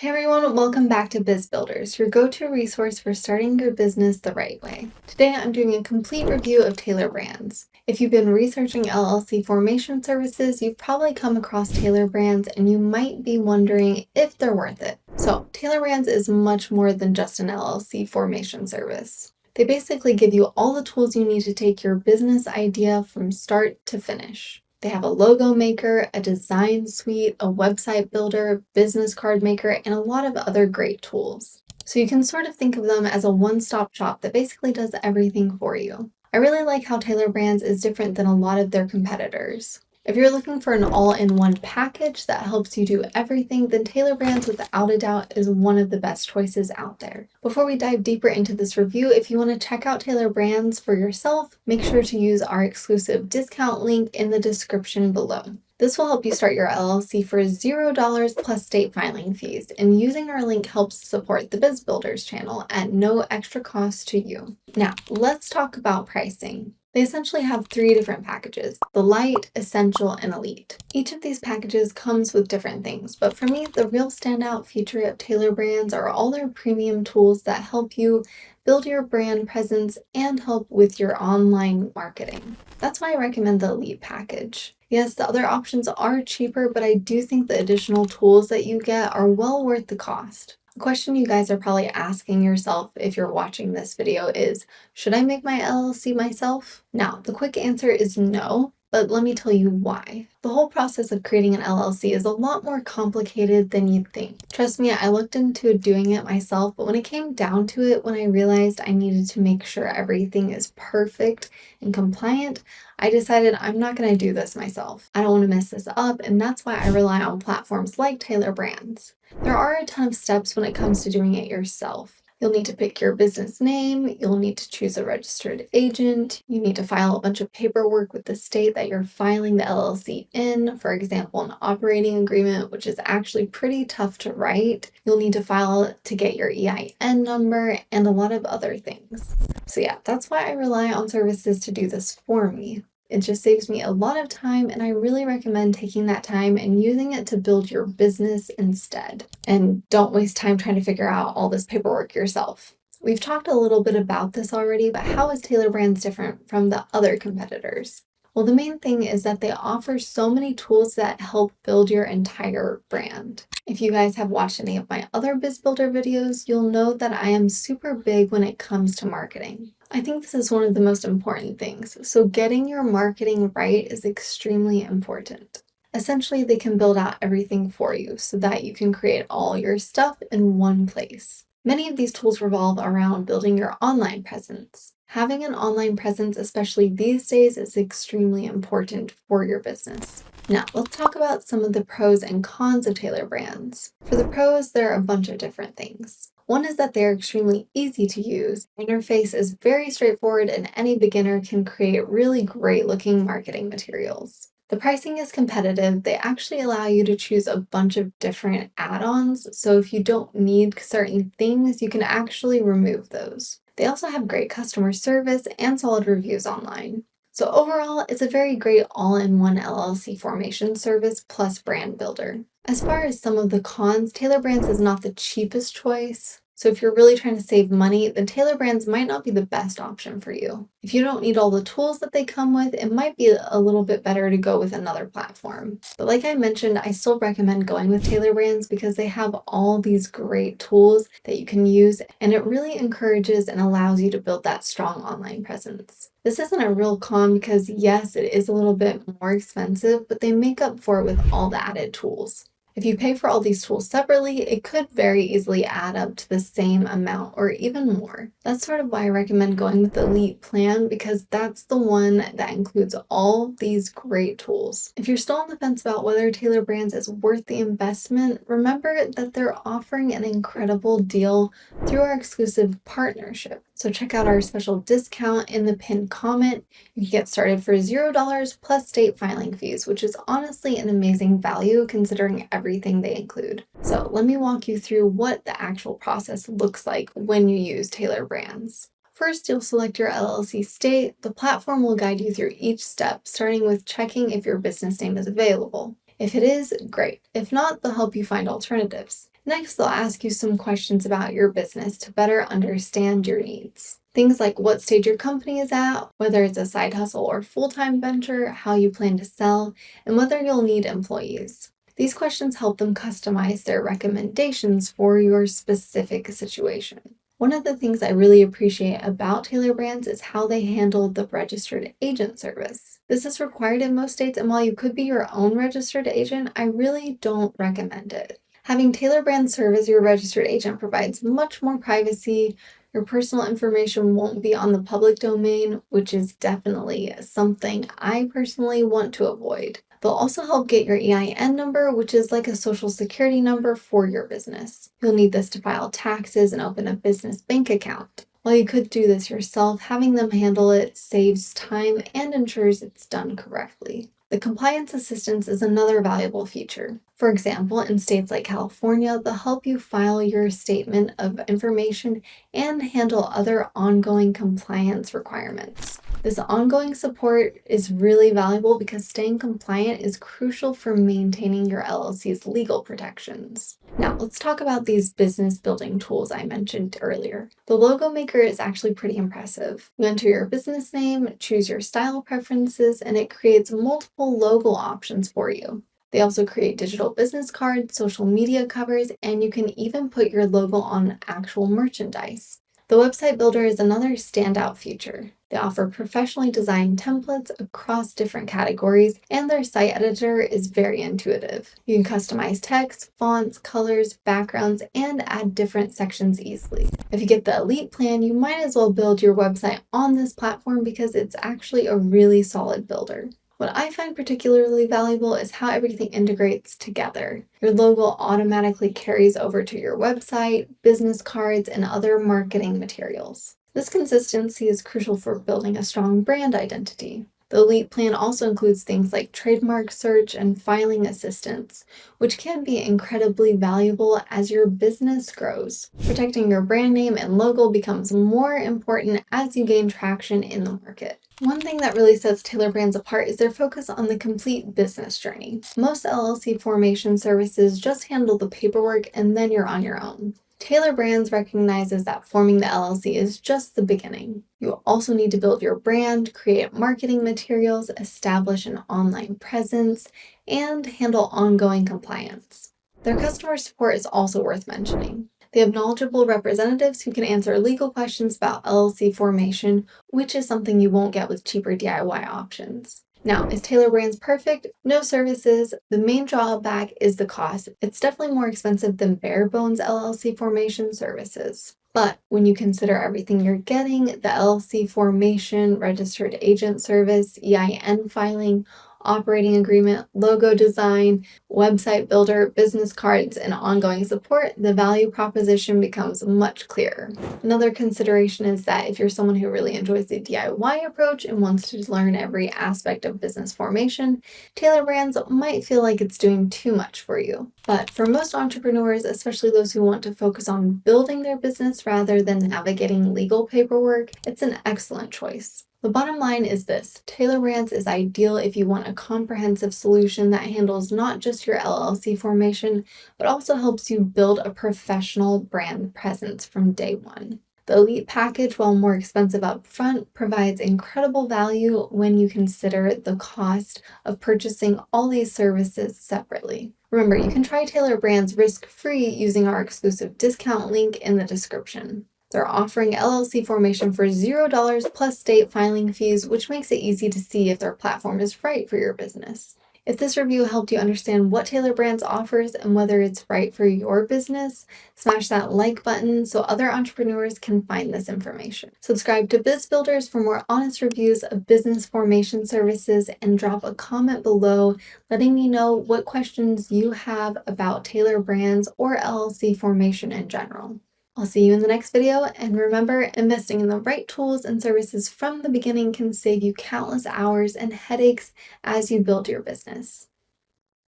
Hey everyone, welcome back to Biz Builders, your go-to resource for starting your business the right way. Today I'm doing a complete review of Tailor Brands. If you've been researching LLC formation services, you've probably come across Tailor Brands and you might be wondering if they're worth it. So, Tailor Brands is much more than just an LLC formation service. They basically give you all the tools you need to take your business idea from start to finish. They have a logo maker, a design suite, a website builder, business card maker, and a lot of other great tools. So you can sort of think of them as a one-stop shop that basically does everything for you. I really like how Tailor Brands is different than a lot of their competitors. If you're looking for an all-in-one package that helps you do everything, then Tailor Brands without a doubt is one of the best choices out there. Before we dive deeper into this review, if you want to check out Tailor Brands for yourself, make sure to use our exclusive discount link in the description below. This will help you start your LLC for $0 plus state filing fees, and using our link helps support the Biz Builders channel at no extra cost to you. Now, let's talk about pricing. They essentially have three different packages: the Light, Essential, and Elite. Each of these packages comes with different things, but for me, the real standout feature of Tailor Brands are all their premium tools that help you build your brand presence and help with your online marketing. That's why I recommend the Elite package. Yes, the other options are cheaper, but I do think the additional tools that you get are well worth the cost. A question you guys are probably asking yourself if you're watching this video is, should I make my LLC myself? Now, the quick answer is no, but let me tell you why. The whole process of creating an LLC is a lot more complicated than you'd think. Trust me, I looked into doing it myself, but when it came down to it, when I realized I needed to make sure everything is perfect and compliant, I decided I'm not going to do this myself. I don't want to mess this up, and that's why I rely on platforms like Tailor Brands. There are a ton of steps when it comes to doing it yourself. You'll need to pick your business name, you'll need to choose a registered agent, you need to file a bunch of paperwork with the state that you're filing the LLC in, for example, an operating agreement, which is actually pretty tough to write. You'll need to file it to get your EIN number and a lot of other things. So yeah, that's why I rely on services to do this for me. It just saves me a lot of time, and I really recommend taking that time and using it to build your business instead. And don't waste time trying to figure out all this paperwork yourself. We've talked a little bit about this already, but how is Tailor Brands different from the other competitors? Well, the main thing is that they offer so many tools that help build your entire brand. If you guys have watched any of my other Biz Builder videos, you'll know that I am super big when it comes to marketing. I think this is one of the most important things, so getting your marketing right is extremely important. Essentially, they can build out everything for you so that you can create all your stuff in one place. Many of these tools revolve around building your online presence. Having an online presence, especially these days, is extremely important for your business. Now, let's talk about some of the pros and cons of Tailor Brands. For the pros, there are a bunch of different things. One is that they're extremely easy to use. The interface is very straightforward, and any beginner can create really great looking marketing materials. The pricing is competitive. They actually allow you to choose a bunch of different add-ons, so if you don't need certain things, you can actually remove those. They also have great customer service and solid reviews online. So overall, it's a very great all-in-one LLC formation service plus brand builder. As far as some of the cons, Tailor Brands is not the cheapest choice. So if you're really trying to save money, then Tailor Brands might not be the best option for you. If you don't need all the tools that they come with, it might be a little bit better to go with another platform. But like I mentioned, I still recommend going with Tailor Brands because they have all these great tools that you can use, and it really encourages and allows you to build that strong online presence. This isn't a real con because yes, it is a little bit more expensive, but they make up for it with all the added tools. If you pay for all these tools separately, it could very easily add up to the same amount or even more. That's sort of why I recommend going with the Elite plan, because that's the one that includes all these great tools. If you're still on the fence about whether Tailor Brands is worth the investment, remember that they're offering an incredible deal through our exclusive partnership. So check out our special discount in the pinned comment. You can get started for $0 plus state filing fees, which is honestly an amazing value considering everything they include. So let me walk you through what the actual process looks like when you use Tailor Brands. First, you'll select your LLC state. The platform will guide you through each step, starting with checking if your business name is available. If it is, great. If not, they'll help you find alternatives. Next, they'll ask you some questions about your business to better understand your needs. Things like what stage your company is at, whether it's a side hustle or full-time venture, how you plan to sell, and whether you'll need employees. These questions help them customize their recommendations for your specific situation. One of the things I really appreciate about Tailor Brands is how they handle the registered agent service. This is required in most states, and while you could be your own registered agent, I really don't recommend it. Having Tailor Brands serve as your registered agent provides much more privacy. Your personal information won't be on the public domain, which is definitely something I personally want to avoid. They'll also help get your EIN number, which is like a social security number for your business. You'll need this to file taxes and open a business bank account. While you could do this yourself, having them handle it saves time and ensures it's done correctly. The compliance assistance is another valuable feature. For example, in states like California, they'll help you file your statement of information and handle other ongoing compliance requirements. This ongoing support is really valuable because staying compliant is crucial for maintaining your LLC's legal protections. Now, let's talk about these business building tools I mentioned earlier. The logo maker is actually pretty impressive. You enter your business name, choose your style preferences, and it creates multiple logo options for you. They also create digital business cards, social media covers, and you can even put your logo on actual merchandise. The website builder is another standout feature. They offer professionally designed templates across different categories, and their site editor is very intuitive. You can customize text, fonts, colors, backgrounds, and add different sections easily. If you get the Elite plan, you might as well build your website on this platform because it's actually a really solid builder. What I find particularly valuable is how everything integrates together. Your logo automatically carries over to your website, business cards, and other marketing materials. This consistency is crucial for building a strong brand identity. The Elite plan also includes things like trademark search and filing assistance, which can be incredibly valuable as your business grows. Protecting your brand name and logo becomes more important as you gain traction in the market. One thing that really sets Tailor Brands apart is their focus on the complete business journey. Most LLC formation services just handle the paperwork and then you're on your own. Tailor Brands recognizes that forming the LLC is just the beginning. You also need to build your brand, create marketing materials, establish an online presence, and handle ongoing compliance. Their customer support is also worth mentioning. They have knowledgeable representatives who can answer legal questions about LLC formation, which is something you won't get with cheaper DIY options. Now, is Tailor Brands perfect? No services. The main drawback is the cost. It's definitely more expensive than bare bones LLC formation services. But when you consider everything you're getting, the LLC formation, registered agent service, EIN filing, operating agreement, logo design, website builder, business cards, and ongoing support, the value proposition becomes much clearer. Another consideration is that if you're someone who really enjoys the DIY approach and wants to learn every aspect of business formation, Tailor Brands might feel like it's doing too much for you. But for most entrepreneurs, especially those who want to focus on building their business rather than navigating legal paperwork, it's an excellent choice. The bottom line is this: Tailor Brands is ideal if you want a comprehensive solution that handles not just your LLC formation, but also helps you build a professional brand presence from day one. The Elite package, while more expensive up front, provides incredible value when you consider the cost of purchasing all these services separately. Remember, you can try Tailor Brands risk-free using our exclusive discount link in the description. They're offering LLC formation for $0 plus state filing fees, which makes it easy to see if their platform is right for your business. If this review helped you understand what Tailor Brands offers and whether it's right for your business, smash that like button so other entrepreneurs can find this information. Subscribe to Biz Builders for more honest reviews of business formation services, and drop a comment below letting me know what questions you have about Tailor Brands or LLC formation in general. I'll see you in the next video, and remember, investing in the right tools and services from the beginning can save you countless hours and headaches as you build your business.